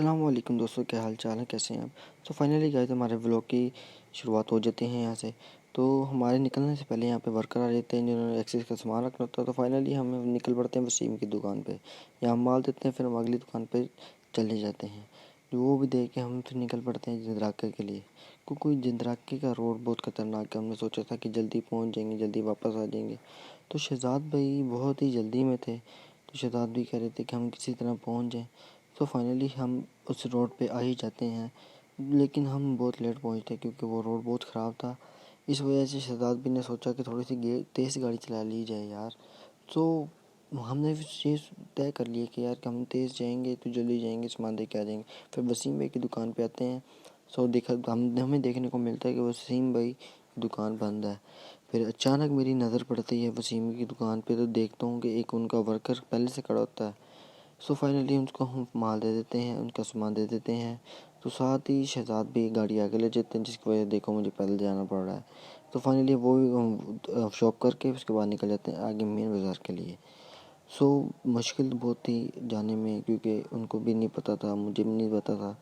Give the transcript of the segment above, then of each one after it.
السلام علیکم دوستوں، کیا حال چال ہے، کیسے ہیں آپ؟ تو فائنلی گائز ہمارے ولاگ کی شروعات ہو جاتی ہیں یہاں سے۔ تو ہمارے نکلنے سے پہلے یہاں پہ ورکر آ جاتے ہیں جنہوں نے ایکسیس کا سامان رکھنا ہوتا ہے۔ تو فائنلی ہم نکل پڑتے ہیں وسیم کی دکان پہ، یہاں ہم مال دیتے ہیں، پھر ہم اگلی دکان پہ چلے جاتے ہیں۔ وہ بھی دیکھ کے ہم پھر نکل پڑتے ہیں جندراکے کے لیے، کیونکہ جندراکے کا روڈ بہت خطرناک ہے۔ ہم نے سوچا تھا کہ جلدی پہنچ جائیں گے، جلدی واپس آ جائیں گے۔ تو شہزاد بھائی بہت ہی جلدی میں تھے، تو شہزاد بھی کہہ رہے تھے کہ ہم کسی طرح پہنچ جائیں۔ تو فائنلی ہم اس روڈ پہ آ ہی جاتے ہیں، لیکن ہم بہت لیٹ پہنچتے کیونکہ وہ روڈ بہت خراب تھا۔ اس وجہ سے شہزاد بھی نے سوچا کہ تھوڑی سی تیز گاڑی چلا لی جائے یار۔ تو ہم نے یہ طے کر لیا کہ یار کہ ہم تیز جائیں گے تو جلدی جائیں گے، سامان دے کے آ جائیں گے۔ پھر وسیم بھائی کی دکان پہ آتے ہیں، ہمیں دیکھنے کو ملتا ہے کہ وسیم بھائی کی دکان بند ہے۔ پھر اچانک میری نظر پڑتی ہے وسیم کی دکان پہ، تو دیکھتا ہوں کہ ایک ان کا ورکر پہلے سے کھڑا ہوتا ہے۔ سو فائنلی ان کو ہم مال دے دیتے ہیں، ان کا سامان دے دیتے ہیں۔ تو ساتھ ہی شہزاد بھی گاڑی آگے لے جاتے ہیں، جس کی وجہ سے دیکھو مجھے پیدل جانا پڑ رہا ہے۔ تو فائنلی وہ شاپ کر کے اس کے بعد نکل جاتے ہیں آگے مین بازار کے لیے۔ سو مشکل بہت تھی جانے میں، کیونکہ ان کو بھی نہیں پتہ تھا، مجھے بھی نہیں پتہ تھا۔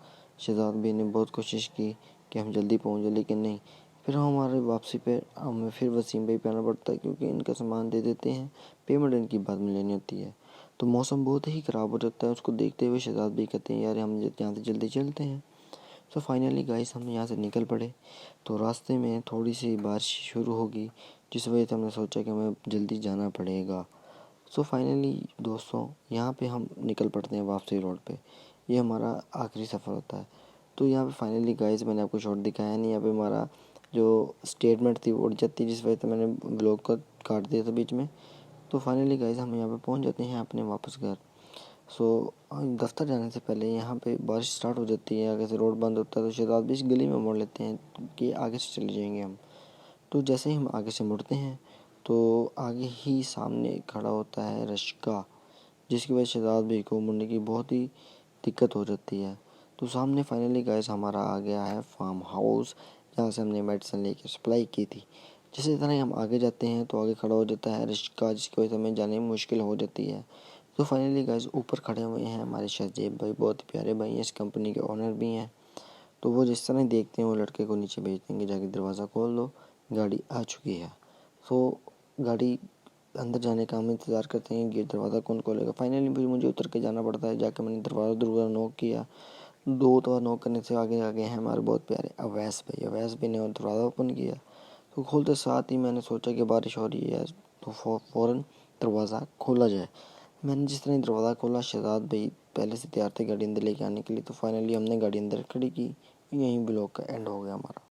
شہزاد بھی نے بہت کوشش کی کہ ہم جلدی پہنچ جائیں، لیکن نہیں۔ پھر ہمارے واپسی پہ ہمیں پھر وسیم بھائی پہ آنا پڑتا ہے، کیونکہ ان کا سامان دے دیتے ہیں، پیمنٹ ان کی بعد میں لینی ہوتی ہے۔ تو موسم بہت ہی خراب ہو جاتا ہے، اس کو دیکھتے ہوئے شہزاد بھی کہتے ہیں یار ہم یہاں سے جلدی چلتے ہیں۔ تو فائنلی گائز ہم یہاں سے نکل پڑے، تو راستے میں تھوڑی سی بارش شروع ہوگی، جس وجہ سے ہم نے سوچا کہ ہمیں جلدی جانا پڑے گا۔ سو فائنلی دوستوں یہاں پہ ہم نکل پڑتے ہیں واپسی روڈ پہ، یہ ہمارا آخری سفر ہوتا ہے۔ تو یہاں پہ فائنلی گائز میں نے آپ کو شارٹ دکھایا نہیں، یہاں پہ ہمارا جو اسٹیٹمنٹ تھی وہ اڑ جاتی، جس وجہ سے میں نے بلاگ کو کاٹ دیا تھا بیچ میں۔ تو فائنلی گائز ہم یہاں پہ پہنچ جاتے ہیں اپنے واپس گھر۔ سو دفتر جانے سے پہلے یہاں پہ بارش سٹارٹ ہو جاتی ہے، آگے سے روڈ بند ہوتا ہے، تو شہزاد بھی اس گلی میں موڑ لیتے ہیں کہ آگے سے چلے جائیں گے ہم۔ تو جیسے ہی ہم آگے سے مڑتے ہیں تو آگے ہی سامنے کھڑا ہوتا ہے رشکا، جس کی وجہ سے شہزاد بھی کو مڑنے کی بہت ہی دقت ہو جاتی ہے۔ تو سامنے فائنلی گائز ہمارا آ گیا ہے فارم ہاؤس، جہاں سے ہم نے میڈیسن لے کے سپلائی کی تھی۔ جیسے طرح ہم آگے جاتے ہیں تو آگے کھڑا ہو جاتا ہے رشکا، جس کی وجہ سے ہمیں جانے میں مشکل ہو جاتی ہے۔ تو فائنلی گائز اوپر کھڑے ہوئے ہیں ہمارے شہزیب بھائی، بہت پیارے بھائی ہیں، اس کمپنی کے اونر بھی ہیں۔ تو وہ جس طرح دیکھتے ہیں وہ لڑکے کو نیچے بھیج دیں گے، جا کے دروازہ کھول دو، گاڑی آ چکی ہے۔ سو گاڑی اندر جانے کا ہم انتظار کرتے ہیں کہ دروازہ کون کھولے گا۔ فائنلی پھر مجھے اتر کے جانا پڑتا ہے، جا کے میں نے دروازہ نوک کیا۔ دو دفعہ نوک کرنے سے آگے آگے ہیں ہمارے بہت پیارے اویس بھائی نے دروازہ اوپن کیا۔ تو کھولتے ساتھ ہی میں نے سوچا کہ بارش ہو رہی ہے تو فوراً دروازہ کھولا جائے۔ میں نے جس طرح دروازہ کھولا، شہزاد بھائی پہلے سے تیار تھے گاڑی اندر لے کے آنے کے لیے۔ تو فائنلی ہم نے گاڑی اندر کھڑی کی، یہیں بلاگ کا اینڈ ہو گیا ہمارا۔